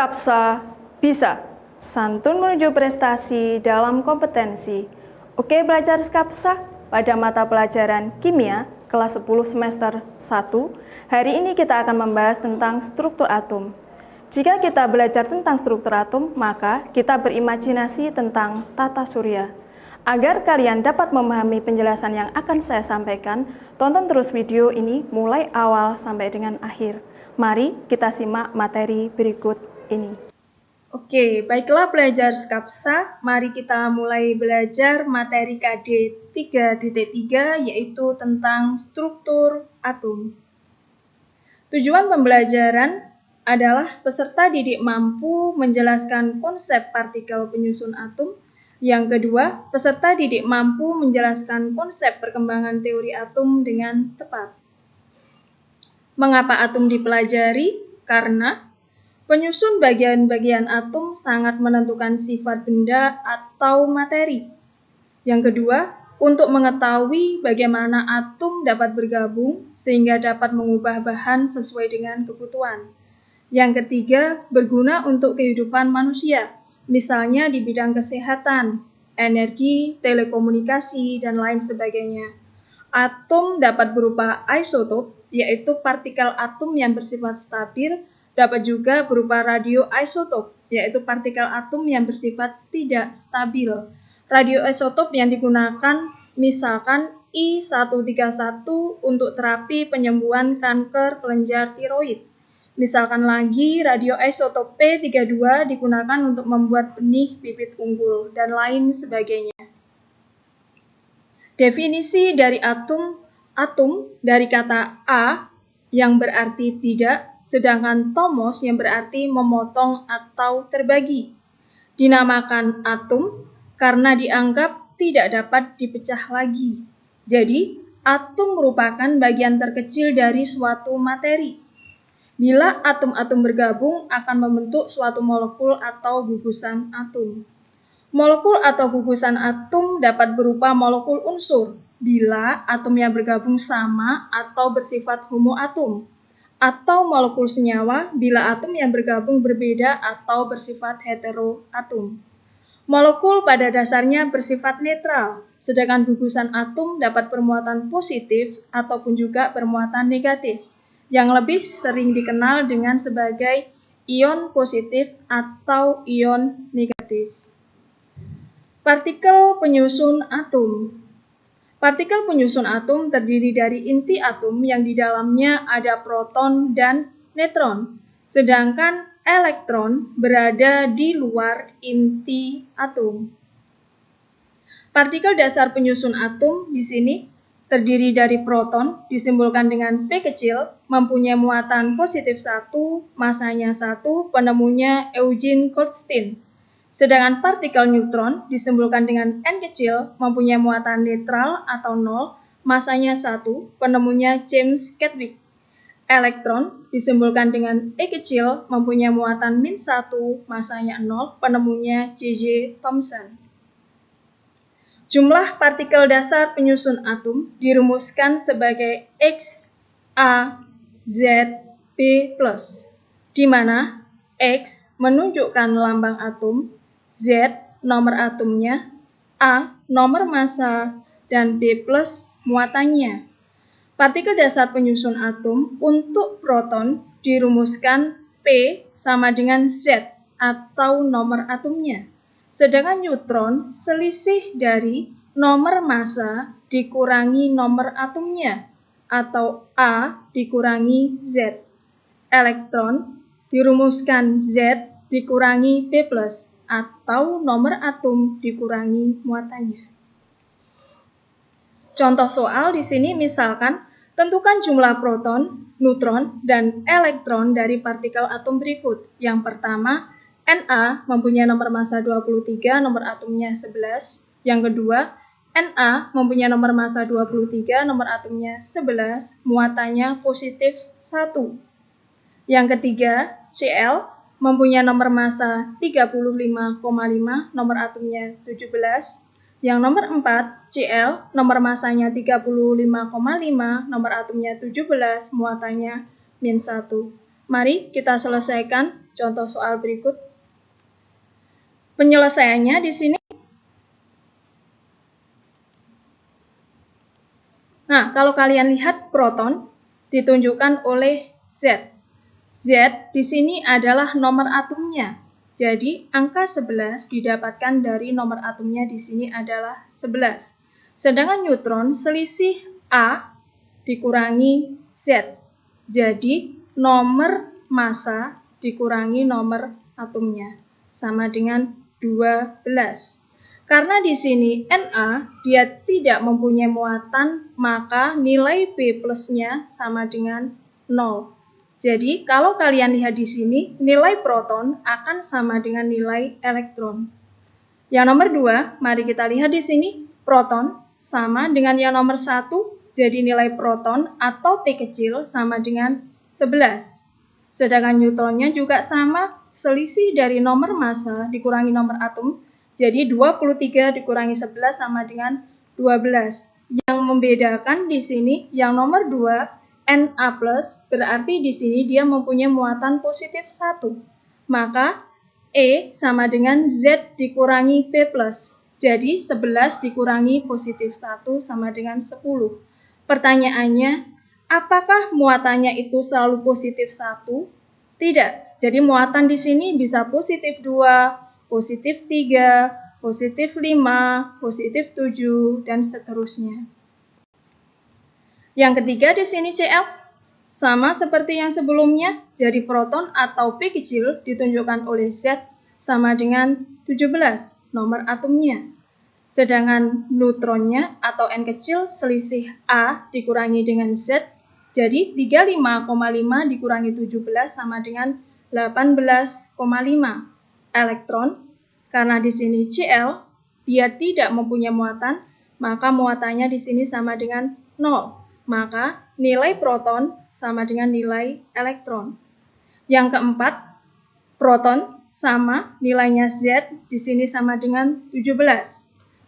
Skapsa bisa santun menuju prestasi dalam kompetensi. Oke, belajar Skapsa pada mata pelajaran Kimia kelas 10 semester 1. Hari ini kita akan membahas tentang struktur atom. Jika kita belajar tentang struktur atom, maka kita berimajinasi tentang tata surya. Agar kalian dapat memahami penjelasan yang akan saya sampaikan, tonton terus video ini mulai awal sampai dengan akhir. Mari kita simak materi berikut ini. Oke, baiklah belajar Skapsa, mari kita mulai belajar materi KD 3.3 yaitu tentang struktur atom. Tujuan pembelajaran adalah peserta didik mampu menjelaskan konsep partikel penyusun atom. Yang kedua, peserta didik mampu menjelaskan konsep perkembangan teori atom dengan tepat. Mengapa atom dipelajari? Karena penyusun bagian-bagian atom sangat menentukan sifat benda atau materi. Yang kedua, untuk mengetahui bagaimana atom dapat bergabung sehingga dapat mengubah bahan sesuai dengan kebutuhan. Yang ketiga, berguna untuk kehidupan manusia, misalnya di bidang kesehatan, energi, telekomunikasi, dan lain sebagainya. Atom dapat berupa isotop, yaitu partikel atom yang bersifat stabil, dapat juga berupa radioisotop, yaitu partikel atom yang bersifat tidak stabil. Radioisotop yang digunakan misalkan I131 untuk terapi penyembuhan kanker kelenjar tiroid. Misalkan lagi radioisotop P32 digunakan untuk membuat benih bibit unggul, dan lain sebagainya. Definisi dari atom dari kata A yang berarti tidak, sedangkan tomos yang berarti memotong atau terbagi. Dinamakan atom karena dianggap tidak dapat dipecah lagi. Jadi, atom merupakan bagian terkecil dari suatu materi. Bila atom-atom bergabung akan membentuk suatu molekul atau gugusan atom. Molekul atau gugusan atom dapat berupa molekul unsur bila atomnya bergabung sama atau bersifat homoatom, atau molekul senyawa bila atom yang bergabung berbeda atau bersifat heteroatom. Molekul pada dasarnya bersifat netral, sedangkan gugusan atom dapat bermuatan positif ataupun juga bermuatan negatif, yang lebih sering dikenal dengan sebagai ion positif atau ion negatif. Partikel penyusun atom. Partikel penyusun atom terdiri dari inti atom yang di dalamnya ada proton dan neutron, sedangkan elektron berada di luar inti atom. Partikel dasar penyusun atom di sini terdiri dari proton, disimbolkan dengan P kecil, mempunyai muatan positif 1, masanya 1, penemunya Eugene Goldstein. Sedangkan partikel neutron, disimbolkan dengan N kecil, mempunyai muatan netral atau 0, masanya 1, penemunya James Chadwick. Elektron, disimbolkan dengan E kecil, mempunyai muatan min 1, masanya 0, penemunya J.J. Thomson. Jumlah partikel dasar penyusun atom dirumuskan sebagai X, A, Z, B+, di mana X menunjukkan lambang atom, Z nomor atomnya, A nomor massa, dan B+ muatannya. Partikel dasar penyusun atom untuk proton dirumuskan P sama dengan Z atau nomor atomnya. Sedangkan neutron selisih dari nomor massa dikurangi nomor atomnya, atau A dikurangi Z. Elektron dirumuskan Z dikurangi B+, atau nomor atom dikurangi muatannya. Contoh soal di sini misalkan, tentukan jumlah proton, neutron, dan elektron dari partikel atom berikut. Yang pertama, Na mempunyai nomor massa 23, nomor atomnya 11. Yang kedua, Na mempunyai nomor massa 23, nomor atomnya 11, muatannya positif 1. Yang ketiga, Cl mempunyai nomor massa 35,5, nomor atomnya 17. Yang nomor 4, Cl, nomor massanya 35,5, nomor atomnya 17, muatannya min 1. Mari kita selesaikan contoh soal berikut. Penyelesaiannya di sini. Nah, kalau kalian lihat proton ditunjukkan oleh Z. Z di sini adalah nomor atomnya. Jadi, angka 11 didapatkan dari nomor atomnya di sini adalah 11. Sedangkan neutron selisih A dikurangi Z. Jadi, nomor massa dikurangi nomor atomnya sama dengan 12. Karena di sini Na dia tidak mempunyai muatan, maka nilai B plusnya sama dengan 0. Jadi, kalau kalian lihat di sini, nilai proton akan sama dengan nilai elektron. Yang nomor 2, mari kita lihat di sini, proton sama dengan yang nomor 1, jadi nilai proton atau P kecil sama dengan 11. Sedangkan neutronnya juga sama, selisih dari nomor massa dikurangi nomor atom, jadi 23 dikurangi 11 sama dengan 12. Yang membedakan di sini yang nomor 2 Na+, berarti di sini dia mempunyai muatan positif 1. Maka E sama dengan Z dikurangi P+. Jadi 11 dikurangi positif 1 sama dengan 10. Pertanyaannya, apakah muatannya itu selalu positif 1? Tidak. Jadi muatan di sini bisa positif 2, positif 3, positif 5, positif 7, dan seterusnya. Yang ketiga di sini Cl, sama seperti yang sebelumnya, jadi proton atau P kecil ditunjukkan oleh Z sama dengan 17, nomor atomnya. Sedangkan neutronnya atau N kecil selisih A dikurangi dengan Z, jadi 35,5 dikurangi 17 sama dengan 18,5. Elektron, karena di sini Cl, dia tidak mempunyai muatan, maka muatannya di sini sama dengan 0. Maka nilai proton sama dengan nilai elektron. Yang keempat, proton sama nilainya Z di sini sama dengan 17.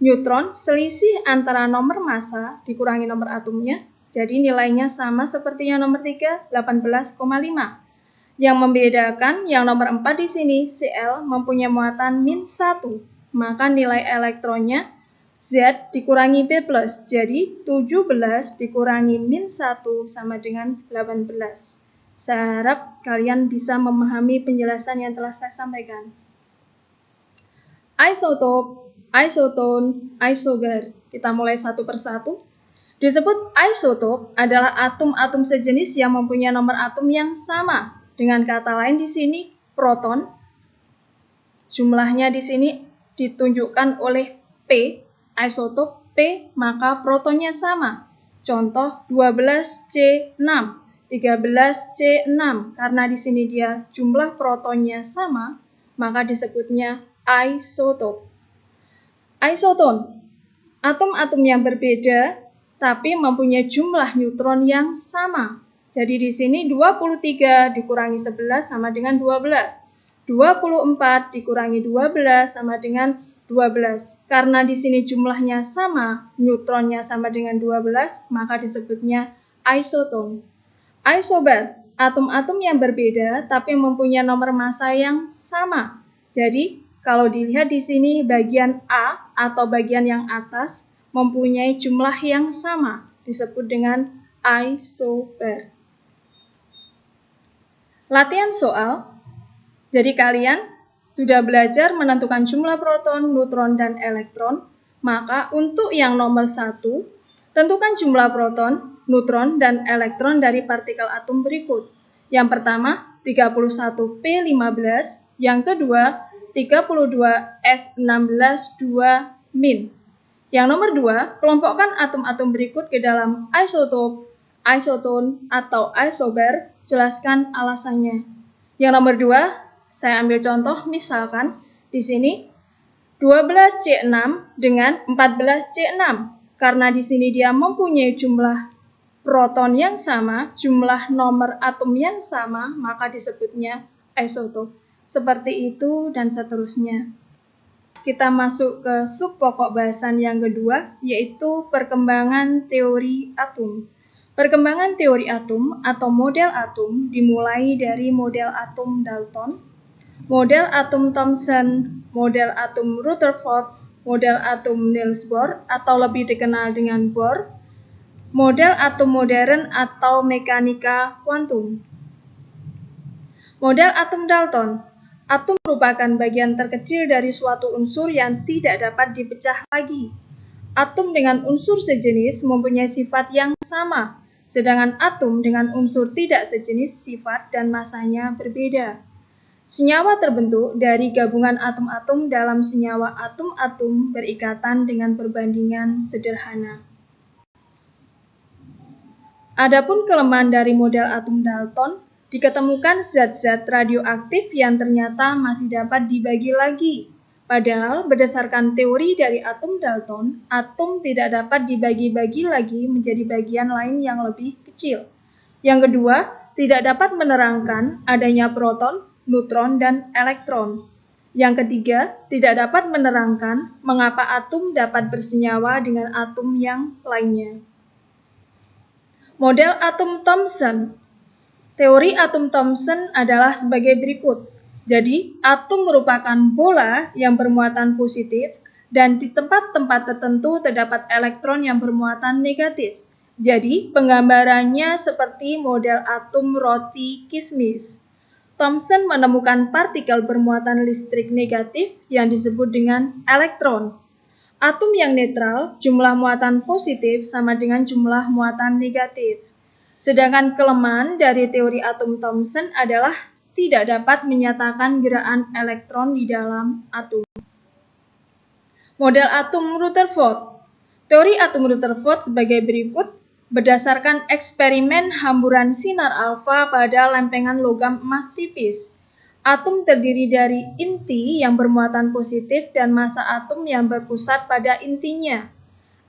Neutron selisih antara nomor massa dikurangi nomor atomnya, jadi nilainya sama seperti yang nomor 3, 18,5. Yang membedakan yang nomor 4 di sini, Cl mempunyai muatan -1, maka nilai elektronnya Z dikurangi B+, jadi 17 dikurangi -1 sama dengan 18. Saya harap kalian bisa memahami penjelasan yang telah saya sampaikan. Isotop, isoton, isobar. Kita mulai satu persatu. Disebut isotop adalah atom-atom sejenis yang mempunyai nomor atom yang sama. Dengan kata lain di sini, proton. Jumlahnya di sini ditunjukkan oleh P. Isotop P, maka protonnya sama. Contoh 12C6, 13C6. Karena di sini dia jumlah protonnya sama, maka disebutnya isotop. Isoton, atom-atom yang berbeda tapi mempunyai jumlah neutron yang sama. Jadi di sini 23 dikurangi 11 sama dengan 12. 24 dikurangi 12 sama dengan 12. Karena di sini jumlahnya sama, neutronnya sama dengan 12, maka disebutnya isoton. Isobar, atom-atom yang berbeda tapi mempunyai nomor massa yang sama. Jadi, kalau dilihat di sini bagian A atau bagian yang atas mempunyai jumlah yang sama, disebut dengan isobar. Latihan soal. Jadi kalian sudah belajar menentukan jumlah proton, neutron, dan elektron. Maka untuk yang nomor 1, tentukan jumlah proton, neutron, dan elektron dari partikel atom berikut. Yang pertama, 31P15. Yang kedua, 32S16 2-. Yang nomor 2, kelompokkan atom-atom berikut ke dalam isotop, isoton, atau isobar. Jelaskan alasannya. Yang nomor 2, saya ambil contoh, misalkan di sini 12C6 dengan 14C6. Karena di sini dia mempunyai jumlah proton yang sama, jumlah nomor atom yang sama, maka disebutnya isotop. Seperti itu dan seterusnya. Kita masuk ke sub pokok bahasan yang kedua, yaitu perkembangan teori atom. Perkembangan teori atom atau model atom dimulai dari model atom Dalton, model atom Thomson, model atom Rutherford, model atom Niels Bohr atau lebih dikenal dengan Bohr, model atom modern atau mekanika kuantum. Model atom Dalton. Atom merupakan bagian terkecil dari suatu unsur yang tidak dapat dipecah lagi. Atom dengan unsur sejenis mempunyai sifat yang sama, sedangkan atom dengan unsur tidak sejenis sifat dan masanya berbeda. Senyawa terbentuk dari gabungan atom-atom dalam senyawa atom-atom berikatan dengan perbandingan sederhana. Adapun kelemahan dari model atom Dalton, diketemukan zat-zat radioaktif yang ternyata masih dapat dibagi lagi. Padahal berdasarkan teori dari atom Dalton, atom tidak dapat dibagi-bagi lagi menjadi bagian lain yang lebih kecil. Yang kedua, tidak dapat menerangkan adanya proton, neutron, dan elektron. Yang ketiga, tidak dapat menerangkan mengapa atom dapat bersenyawa dengan atom yang lainnya. Model atom Thomson. Teori atom Thomson adalah sebagai berikut. Jadi, atom merupakan bola yang bermuatan positif dan di tempat-tempat tertentu terdapat elektron yang bermuatan negatif. Jadi, penggambarannya seperti model atom roti kismis. Thomson menemukan partikel bermuatan listrik negatif yang disebut dengan elektron. Atom yang netral, jumlah muatan positif sama dengan jumlah muatan negatif. Sedangkan kelemahan dari teori atom Thomson adalah tidak dapat menyatakan gerakan elektron di dalam atom. Model atom Rutherford. Teori atom Rutherford sebagai berikut, berdasarkan eksperimen hamburan sinar alfa pada lempengan logam emas tipis. Atom terdiri dari inti yang bermuatan positif dan massa atom yang berpusat pada intinya.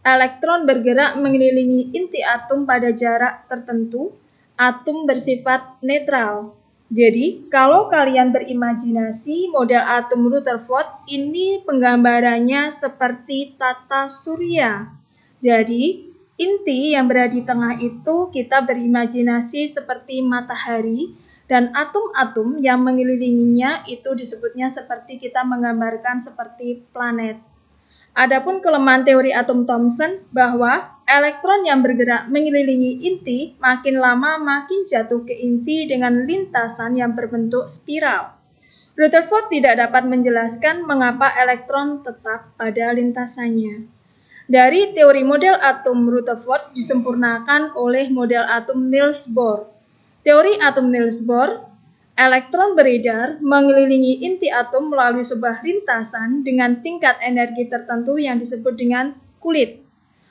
Elektron bergerak mengelilingi inti atom pada jarak tertentu. Atom bersifat netral. Jadi, kalau kalian berimajinasi model atom Rutherford, ini penggambarannya seperti tata surya. Jadi, inti yang berada di tengah itu kita berimajinasi seperti matahari, dan atom-atom yang mengelilinginya itu disebutnya seperti kita menggambarkan seperti planet. Adapun kelemahan teori atom Thomson bahwa elektron yang bergerak mengelilingi inti makin lama makin jatuh ke inti dengan lintasan yang berbentuk spiral. Rutherford tidak dapat menjelaskan mengapa elektron tetap pada lintasannya. Dari teori model atom Rutherford disempurnakan oleh model atom Niels Bohr. Teori atom Niels Bohr, elektron beredar mengelilingi inti atom melalui sebuah lintasan dengan tingkat energi tertentu yang disebut dengan kulit.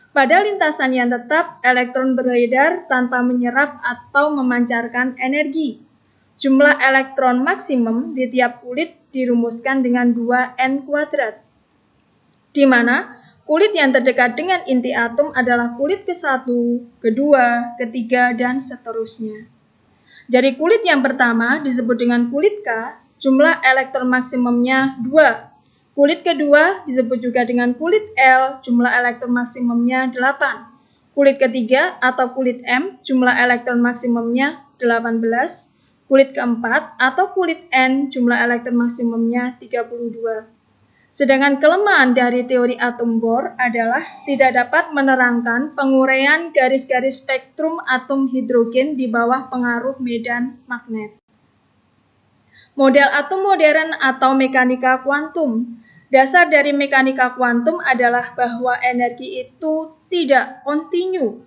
Pada lintasan yang tetap, elektron beredar tanpa menyerap atau memancarkan energi. Jumlah elektron maksimum di tiap kulit dirumuskan dengan 2n², di mana kulit yang terdekat dengan inti atom adalah kulit ke-1, kedua, ketiga, dan seterusnya. Dari kulit yang pertama disebut dengan kulit K, jumlah elektron maksimumnya 2. Kulit kedua disebut juga dengan kulit L, jumlah elektron maksimumnya 8. Kulit ketiga atau kulit M, jumlah elektron maksimumnya 18. Kulit keempat atau kulit N, jumlah elektron maksimumnya 32. Sedangkan kelemahan dari teori atom Bohr adalah tidak dapat menerangkan penguraian garis-garis spektrum atom hidrogen di bawah pengaruh medan magnet. Model atom modern atau mekanika kuantum. Dasar dari mekanika kuantum adalah bahwa energi itu tidak kontinu,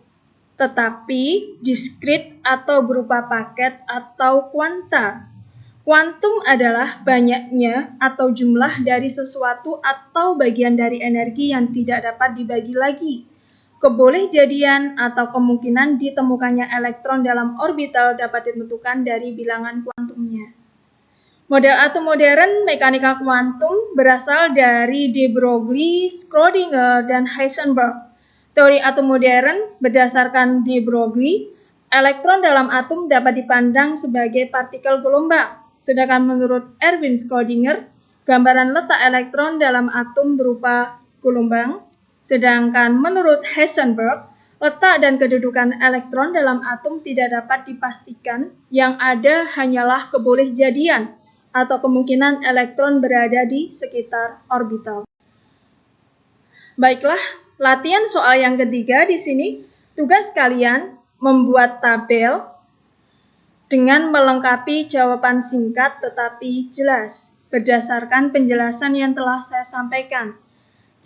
tetapi diskrit atau berupa paket atau kuanta. Kuantum adalah banyaknya atau jumlah dari sesuatu atau bagian dari energi yang tidak dapat dibagi lagi. Kebolehjadian atau kemungkinan ditemukannya elektron dalam orbital dapat ditentukan dari bilangan kuantumnya. Model atom modern mekanika kuantum berasal dari de Broglie, Schrödinger, dan Heisenberg. Teori atom modern berdasarkan de Broglie, elektron dalam atom dapat dipandang sebagai partikel gelombang. Sedangkan menurut Erwin Schrödinger, gambaran letak elektron dalam atom berupa gelombang. Sedangkan menurut Heisenberg, Letak dan kedudukan elektron dalam atom tidak dapat dipastikan, yang ada hanyalah kebolehjadian atau kemungkinan elektron berada di sekitar orbital. Baiklah, latihan soal yang ketiga di sini, tugas kalian membuat tabel dengan melengkapi jawaban singkat tetapi jelas berdasarkan penjelasan yang telah saya sampaikan.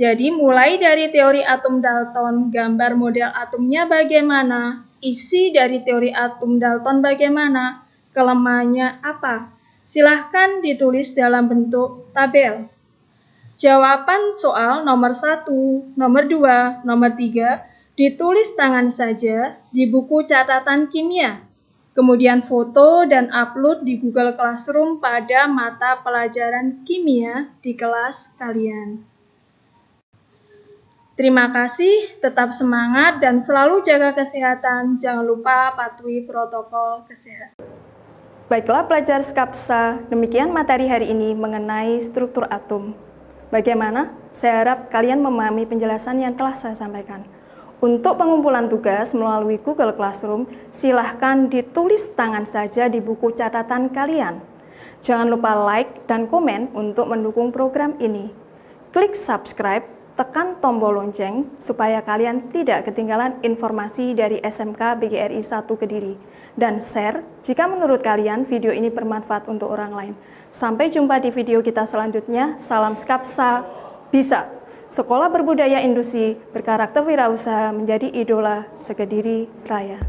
Jadi mulai dari teori atom Dalton, gambar model atomnya bagaimana, isi dari teori atom Dalton bagaimana, kelemahannya apa. Silahkan ditulis dalam bentuk tabel. Jawaban soal nomor 1, nomor 2, nomor 3 ditulis tangan saja di buku catatan kimia. Kemudian foto dan upload di Google Classroom pada mata pelajaran kimia di kelas kalian. Terima kasih, tetap semangat dan selalu jaga kesehatan. Jangan lupa patuhi protokol kesehatan. Baiklah pelajar Skapsa, demikian materi hari ini mengenai struktur atom. Bagaimana? Saya harap kalian memahami penjelasan yang telah saya sampaikan. Untuk pengumpulan tugas melalui Google Classroom, silahkan ditulis tangan saja di buku catatan kalian. Jangan lupa like dan komen untuk mendukung program ini. Klik subscribe, tekan tombol lonceng supaya kalian tidak ketinggalan informasi dari SMK BGRI 1 Kediri. Dan share jika menurut kalian video ini bermanfaat untuk orang lain. Sampai jumpa di video kita selanjutnya. Salam Skapsa, bisa! Sekolah Berbudaya Industri berkarakter wirausaha menjadi idola sekediri raya.